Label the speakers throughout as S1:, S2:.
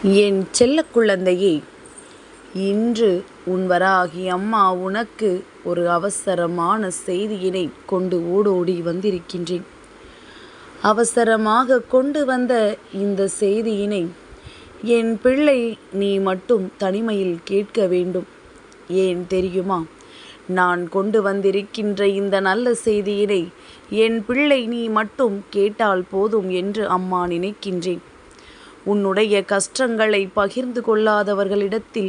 S1: என் செல்ல குழந்தையே, இன்று உன் வராகி அம்மா உனக்கு ஒரு அவசரமான செய்தியினை கொண்டு ஓடோடி வந்திருக்கின்றேன். அவசரமாக கொண்டு வந்த இந்த செய்தியினை என் பிள்ளை நீ மட்டும் தனிமையில் கேட்க வேண்டும். ஏன் தெரியுமா? நான் கொண்டு வந்திருக்கின்ற இந்த நல்ல செய்தியினை என் பிள்ளை நீ மட்டும் கேட்டால் போதும் என்று அம்மா நினைக்கின்றேன். உன்னுடைய கஷ்டங்களை பகிர்ந்து கொள்ளாதவர்களிடத்தில்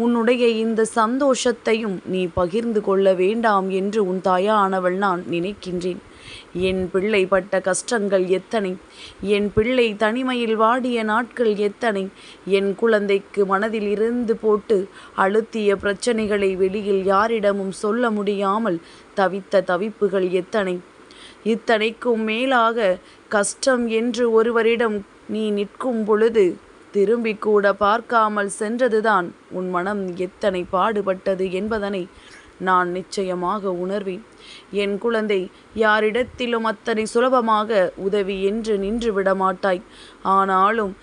S1: உன்னுடைய இந்த சந்தோஷத்தையும் நீ பகிர்ந்து கொள்ள வேண்டாம் என்று உன் தாயானவள் நான் நினைக்கின்றேன். என் பிள்ளை பட்ட கஷ்டங்கள் எத்தனை, என் பிள்ளை தனிமையில் வாடிய நாட்கள் எத்தனை, என் குழந்தைக்கு மனதில் இருந்து போட்டு அழுத்திய பிரச்சனைகளை வெளியில் யாரிடமும் சொல்ல முடியாமல் தவித்த தவிப்புகள் எத்தனை. இத்தனைக்கும் மேலாக கஷ்டம் என்று ஒருவரிடம் நீ நிற்கும் பொழுது திரும்பி கூட பார்க்காமல் சென்றதுதான் உன் மனம் எத்தனை பாடுபட்டது என்பதனை நான் நிச்சயமாக உணர்வேன். என் குழந்தை, யாரிடத்திலும் அத்தனை சுலபமாக உதவி என்று நின்று விட மாட்டாய். ஆனாலும்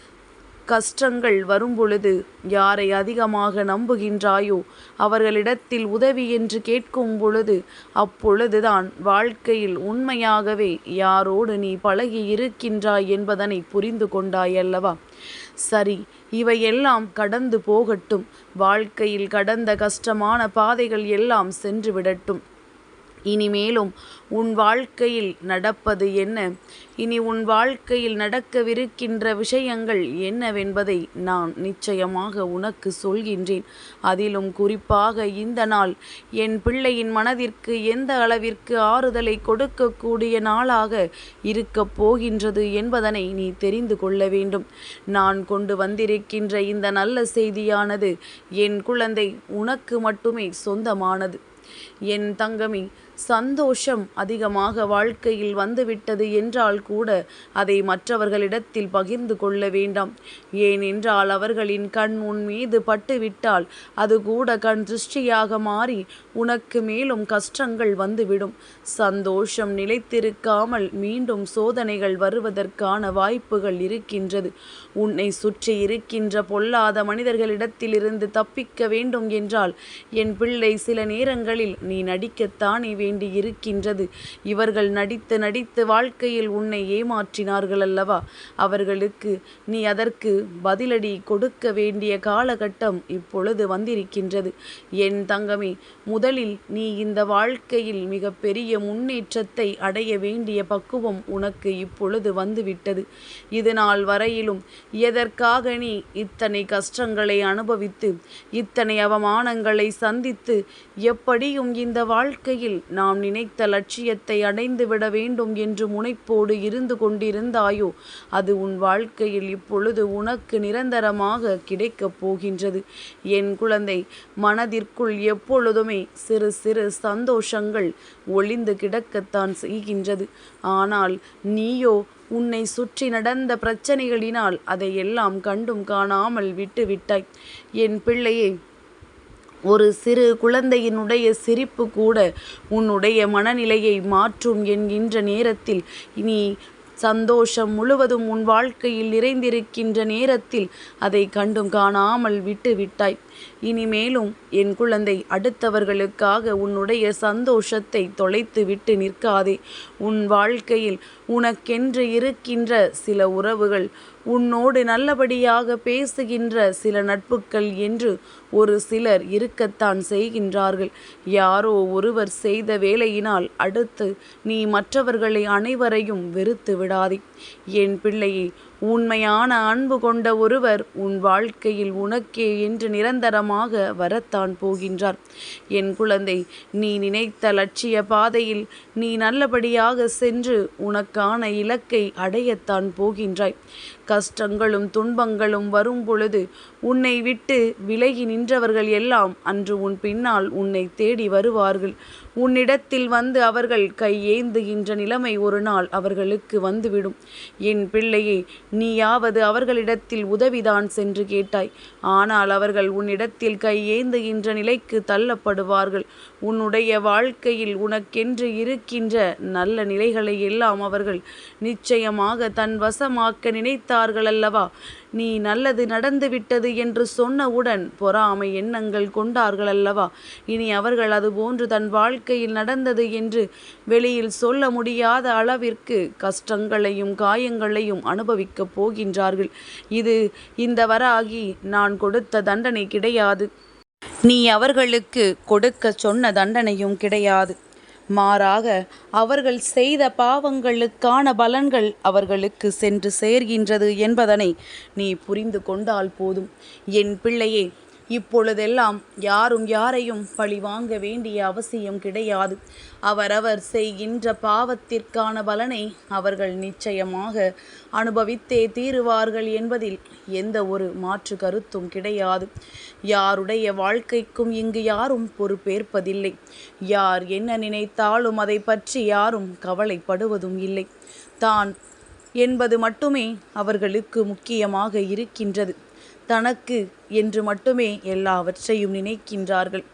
S1: கஷ்டங்கள் வரும்பொழுது யாரை அதிகமாக நம்புகின்றாயோ அவர்களிடத்தில் உதவி என்று கேட்கும் பொழுது அப்பொழுதுதான் வாழ்க்கையில் உண்மையாகவே யாரோடு நீ பழகி இருக்கின்றாய் என்பதனை புரிந்து கொண்டாய் அல்லவா? சரி, இவையெல்லாம் கடந்து போகட்டும். வாழ்க்கையில் கடந்த கஷ்டமான பாதைகள் எல்லாம் சென்று விடட்டும். இனிமேலும் உன் வாழ்க்கையில் நடப்பது என்ன, இனி உன் வாழ்க்கையில் நடக்கவிருக்கின்ற விஷயங்கள் என்னவென்பதை நான் நிச்சயமாக உனக்கு சொல்கின்றேன். அதிலும் குறிப்பாக இந்த நாள் என் பிள்ளையின் மனதிற்கு எந்த அளவிற்கு ஆறுதலை கொடுக்கக்கூடிய நாளாக இருக்கப் போகின்றது என்பதனை நீ தெரிந்து கொள்ள வேண்டும். நான் கொண்டு வந்திருக்கின்ற இந்த நல்ல செய்தியானது என் குழந்தை உனக்கு மட்டுமே சொந்தமானது. என் தங்கமே, சந்தோஷம் அதிகமாக வாழ்க்கையில் வந்துவிட்டது என்றால் கூட அதை மற்றவர்களிடத்தில் பகிர்ந்து கொள்ள வேண்டாம். ஏனென்றால் அவர்களின் கண் உன் மீது பட்டுவிட்டால் அது கூட கண் திருஷ்டியாக மாறி உனக்கு மேலும் கஷ்டங்கள் வந்துவிடும். சந்தோஷம் நிலைத்திருக்காமல் மீண்டும் சோதனைகள் வருவதற்கான வாய்ப்புகள் இருக்கின்றது. உன்னை சுற்றி இருக்கின்ற பொல்லாத மனிதர்களிடத்திலிருந்து தப்பிக்க வேண்டும் என்றால் என் பிள்ளை சில நேரங்களில் நீ நடிக்கத்தானே வேண்டி இருக்கின்றது. இவர்கள் நடித்து நடித்து வாழ்க்கையில் உன்னை ஏமாற்றினார்கள் அல்லவா? அவர்களுக்கு நீ அதற்கு பதிலடி கொடுக்க வேண்டிய காலகட்டம் இப்பொழுது வந்திருக்கின்றது. என் தங்கமே, முதலில் நீ இந்த வாழ்க்கையில் மிக பெரிய முன்னேற்றத்தை அடைய வேண்டிய பக்குவம் உனக்கு இப்பொழுது வந்துவிட்டது. இது நாள் வரையிலும் எதற்காக நீ இத்தனை கஷ்டங்களை அனுபவித்து இத்தனை அவமானங்களை சந்தித்து எப்படியும் இந்த வாழ்க்கையில் நாம் நினைத்த லட்சியத்தை அடைந்து விட வேண்டும் என்று முனைப்போடு இருந்து கொண்டிருந்தாயோ அது உன் வாழ்க்கையில் இப்பொழுது உனக்கு நிரந்தரமாக கிடைக்கப் போகின்றது. என் குழந்தை, மனதிற்குள் எப்பொழுதுமே சிறு சிறு சந்தோஷங்கள் ஒளிந்து கிடக்கத்தான் செய்கின்றது. ஆனால் நீயோ உன்னை சுற்றி நடந்த பிரச்சனைகளினால் அதையெல்லாம் கண்டும் காணாமல் விட்டுவிட்டாய். என் பிள்ளையே, ஒரு சிறு குழந்தையினுடைய சிரிப்பு கூட உன்னுடைய மனநிலையை மாற்றும் என்கின்ற நேரத்தில் நீ சந்தோஷம் முழுவதும் உன் வாழ்க்கையில் நிறைந்திருக்கின்ற நேரத்தில் அதை கண்டும் காணாமல் விட்டு விட்டாய். இனிமேலும் என் குழந்தை, அடுத்தவர்களுக்காக உன்னுடைய சந்தோஷத்தை தொலைத்து விட்டு நிற்காதே. உன் வாழ்க்கையில் உனக்கென்று இருக்கின்ற சில உறவுகள், உன்னோடு நல்லபடியாக பேசுகின்ற சில நட்புகள் என்று ஒரு சிலர் இருக்கத்தான் செய்கின்றார்கள். யாரோ ஒருவர் செய்த வேலையினால் அடுத்து நீ மற்றவர்களை அனைவரையும் வெறுத்து விடாதே. என் பிள்ளையே, உண்மையான அன்பு கொண்ட ஒருவர் உன் வாழ்க்கையில் உனக்கே என்று நிரந்தரமாக வரத்தான் போகின்றார். என் குழந்தை, நீ நினைத்த லட்சிய பாதையில் நீ நல்லபடியாக சென்று உனக்கான இலக்கை அடையத்தான் போகின்றாய். கஷ்டங்களும் துன்பங்களும் வரும் பொழுது உன்னை விட்டு விலகி நின்றவர்கள் எல்லாம் அன்று உன் பின்னால் உன்னை தேடி வருவார்கள். உன்னிடத்தில் வந்து அவர்கள் கையேந்துகின்ற நிலைமை ஒரு நாள் அவர்களுக்கு வந்துவிடும். என் பிள்ளையே, நீயாவது அவர்களிடத்தில் உதவிதான் சென்று கேட்டாய். ஆனால் அவர்கள் உன்னிடத்தில் கையேந்துகின்ற நிலைக்கு தள்ளப்படுவார்கள். உன்னுடைய வாழ்க்கையில் உனக்கென்று இருக்கின்ற நல்ல நிலைகளை எல்லாம் அவர்கள் நிச்சயமாக தன் வசமாக்க நினைத்த நினைத்தார்கள் அல்லவா? நீ நல்லது நடந்துவிட்டது என்று சொன்னவுடன் பொறாமை எண்ணங்கள் கொண்டார்கள் அல்லவா? இனி அவர்கள் அதுபோன்று தன் வாழ்க்கையில் நடந்தது என்று வெளியில் சொல்ல முடியாத அளவிற்கு கஷ்டங்களையும் காயங்களையும் அனுபவிக்கப் போகின்றார்கள். இது இந்த வராகி நான் கொடுத்த தண்டனை கிடையாது. நீ அவர்களுக்கு கொடுக்க சொன்ன தண்டனையும் கிடையாது. மாறாக அவர்கள் செய்த பாவங்களுக்கான பலன்கள் அவர்களுக்கு சென்று சேர்கின்றது என்பதனை நீ புரிந்து கொண்டால் போதும். என் பிள்ளையே, இப்பொழுதெல்லாம் யாரும் யாரையும் பழி வாங்க வேண்டிய அவசியம் கிடையாது. அவரவர் செய்கின்ற பாவத்திற்கான பலனை அவர்கள் நிச்சயமாக அனுபவித்தே தீருவார்கள் என்பதில் எந்த ஒரு மாற்று கருத்தும் கிடையாது. யாருடைய வாழ்க்கைக்கும் இங்கு யாரும் பொறுப்பேற்பதில்லை. யார் என்ன நினைத்தாலும் அதை பற்றி யாரும் கவலைப்படுவதும் இல்லை. தான் என்பது மட்டுமே அவர்களுக்கு முக்கியமாக இருக்கின்றது. தனக்கு என்று மட்டுமே எல்லாவற்றையும் நினைக்கின்றார்கள்.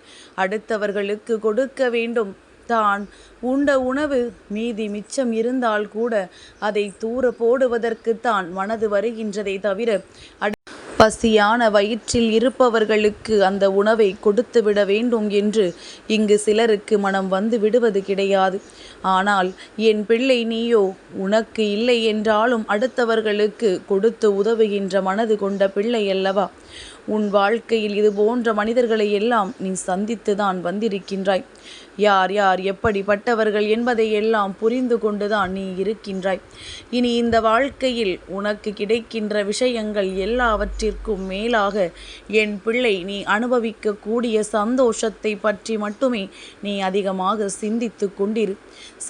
S1: அடுத்தவர்களுக்கு கொடுக்க வேண்டும். தான் உண்ட உணவு மீதி மிச்சம் இருந்தால் கூட அதை தூர போடுவதற்குத்தான் மனது வருகின்றதை தவிர பசியான வயிற்றில் இருப்பவர்களுக்கு அந்த உணவை கொடுத்துவிட வேண்டும் என்று இங்கு சிலருக்கு மனம் வந்து விடுவது கிடையாது. ஆனால் என் பிள்ளை, நீயோ உனக்கு இல்லை என்றாலும் அடுத்தவர்களுக்கு கொடுத்து உதவுகின்ற மனது கொண்ட பிள்ளை அல்லவா? உன் வாழ்க்கையில் இது போன்ற மனிதர்களை எல்லாம் நீ சந்தித்துதான் வந்திருக்கின்றாய். யார் யார் எப்படிப்பட்டவர்கள் என்பதை எல்லாம் புரிந்து கொண்டுதான் நீ இருக்கின்றாய். இனி இந்த வாழ்க்கையில் உனக்கு கிடைக்கின்ற விஷயங்கள் எல்லாவற்றிற்கும் மேலாக என் பிள்ளை, நீ அனுபவிக்கக்கூடிய சந்தோஷத்தை பற்றி மட்டுமே நீ அதிகமாக சிந்தித்து கொண்டிரு.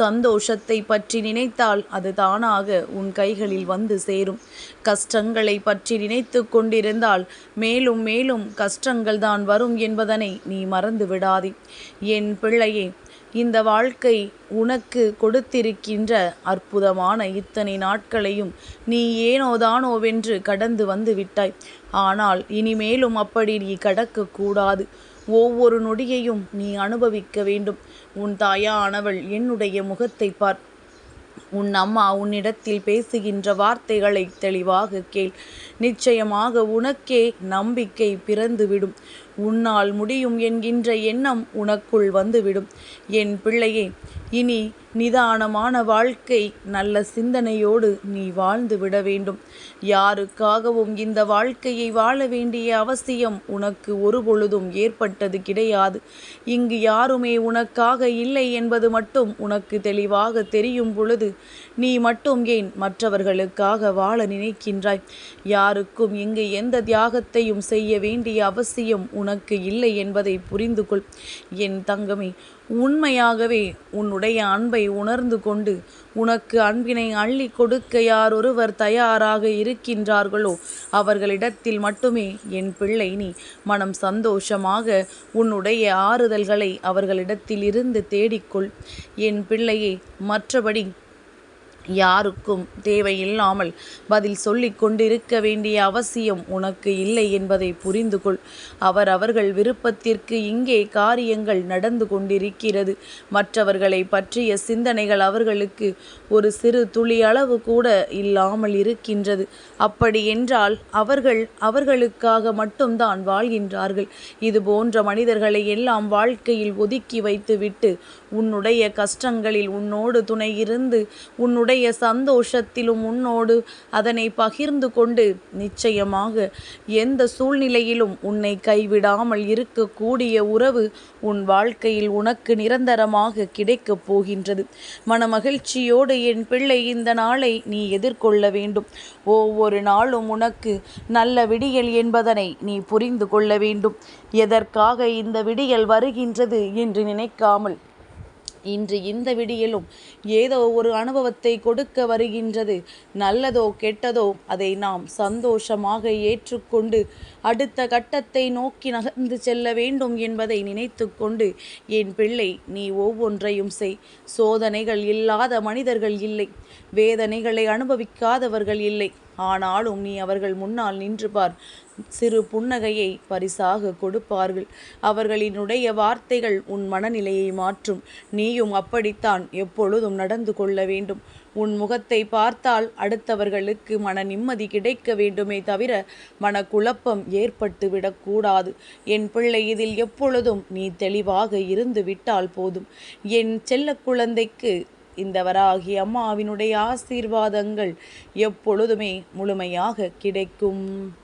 S1: சந்தோஷத்தை பற்றி நினைத்தால் அது தானாக உன் கைகளில் வந்து சேரும். கஷ்டங்களை பற்றி நினைத்து கொண்டிருந்தால் மேலும் மேலும் கஷ்டங்கள் தான் வரும் என்பதனை நீ மறந்து விடாதே. என் பிள்ளையே, இந்த வாழ்க்கை உனக்கு கொடுத்திருக்கின்ற அற்புதமான இத்தனை நாட்களையும் நீ ஏனோதானோவென்று கடந்து வந்து விட்டாய். ஆனால் இனிமேலும் அப்படி நீ கடக்கக்கூடாது. ஒவ்வொரு நொடியையும் நீ அனுபவிக்க வேண்டும். உன் தாயானவள் என்னுடைய முகத்தை பார். உன் அம்மா உன்னிடத்தில் பேசுகின்ற வார்த்தைகளை தெளிவாக கேள். நிச்சயமாக உனக்கே நம்பிக்கை பிறந்துவிடும். உன்னால் முடியும் என்கின்ற எண்ணம் உனக்குள் வந்துவிடும். என் பிள்ளையே, இனி நிதானமான வாழ்க்கை, நல்ல சிந்தனையோடு நீ வாழ்ந்து விட வேண்டும். யாருக்காகவும் இந்த வாழ்க்கையை வாழ வேண்டிய அவசியம் உனக்கு ஒருபொழுதும் ஏற்பட்டது கிடையாது. இங்கு யாருமே உனக்காக இல்லை என்பது மட்டும் உனக்கு தெளிவாக தெரியும் பொழுது நீ மட்டும் ஏன் மற்றவர்களுக்காக வாழ நினைக்கின்றாய்? யாருக்கும் இங்கு எந்த தியாகத்தையும் செய்ய வேண்டிய அவசியம் உனக்கு இல்லை என்பதை புரிந்து கொள். என் தங்கமே, உண்மையாகவே உன்னுடைய அன்பை உணர்ந்து கொண்டு உனக்கு அன்பினை அள்ளி கொடுக்க யாரொருவர் தயாராக இருக்கின்றார்களோ அவர்களிடத்தில் மட்டுமே என் பிள்ளை நீ மனம் சந்தோஷமாக உன்னுடைய ஆறுதல்களை அவர்களிடத்தில் இருந்து தேடிக்கொள். என் பிள்ளையே, மற்றபடி யாருக்கும் தேவையில்லாமல் பதில் சொல்லிக் கொண்டிருக்க வேண்டிய அவசியம் உனக்கு இல்லை என்பதை புரிந்து கொள். அவர்கள் விருப்பத்திற்கு இங்கே காரியங்கள் நடந்து கொண்டிருக்கிறது. மற்றவர்களை பற்றிய சிந்தனைகள் அவர்களுக்கு ஒரு சிறு துளி அளவு கூட இல்லாமல் இருக்கின்றது. அப்படி என்றால் அவர்களுக்காக மட்டும்தான் வாழ்கின்றார்கள். இது போன்ற மனிதர்களை எல்லாம் வாழ்க்கையில் ஒதுக்கி வைத்துவிட்டு உன்னுடைய கஷ்டங்களில் உன்னோடு துணை இருந்து உன்னுடைய சந்தோஷத்திலும் உன்னோடு அதனை பகிர்ந்து கொண்டு நிச்சயமாக எந்த சூழ்நிலையிலும் உன்னை கைவிடாமல் இருக்கக்கூடிய உறவு உன் வாழ்க்கையில் உனக்கு நிரந்தரமாக கிடைக்கப் போகின்றது. மனமகிழ்ச்சியோடு என் பிள்ளை இந்த நாளை நீ எதிர்கொள்ள வேண்டும். ஒவ்வொரு நாளும் உனக்கு நல்ல விடியல் என்பதனை நீ புரிந்து கொள்ள வேண்டும். எதற்காக இந்த விடியல் வருகின்றது என்று நினைக்காமல் இன்று இந்த விடியலும் ஏதோ ஒரு அனுபவத்தை கொடுக்க வருகின்றது. நல்லதோ கெட்டதோ அதை நாம் சந்தோஷமாக ஏற்றுக்கொண்டு அடுத்த கட்டத்தை நோக்கி நகர்ந்து செல்ல வேண்டும் என்பதை நினைத்து கொண்டு என் பிள்ளை நீ ஒவ்வொன்றையும் செய். சோதனைகள் இல்லாத மனிதர்கள் இல்லை, வேதனைகளை அனுபவிக்காதவர்கள் இல்லை. ஆனாலும் நீ அவர்கள் முன்னால் நின்று பார். சிறு புன்னகையை பரிசாக கொடுப்பார்கள். அவர்களினுடைய வார்த்தைகள் உன் மனநிலையை மாற்றும். நீயும் அப்படித்தான் எப்பொழுதும் நடந்து கொள்ள வேண்டும். உன் முகத்தை பார்த்தால் அடுத்தவர்களுக்கு மன நிம்மதி கிடைக்க வேண்டுமே தவிர மனக்குழப்பம் ஏற்பட்டு விடக்கூடாது. என் பிள்ளை, இதில் எப்பொழுதும் நீ தெளிவாக இருந்து விட்டால் போதும். என் செல்ல குழந்தைக்கு இந்த வராகி அம்மாவினுடைய ஆசீர்வாதங்கள் எப்பொழுதுமே முழுமையாக கிடைக்கும்.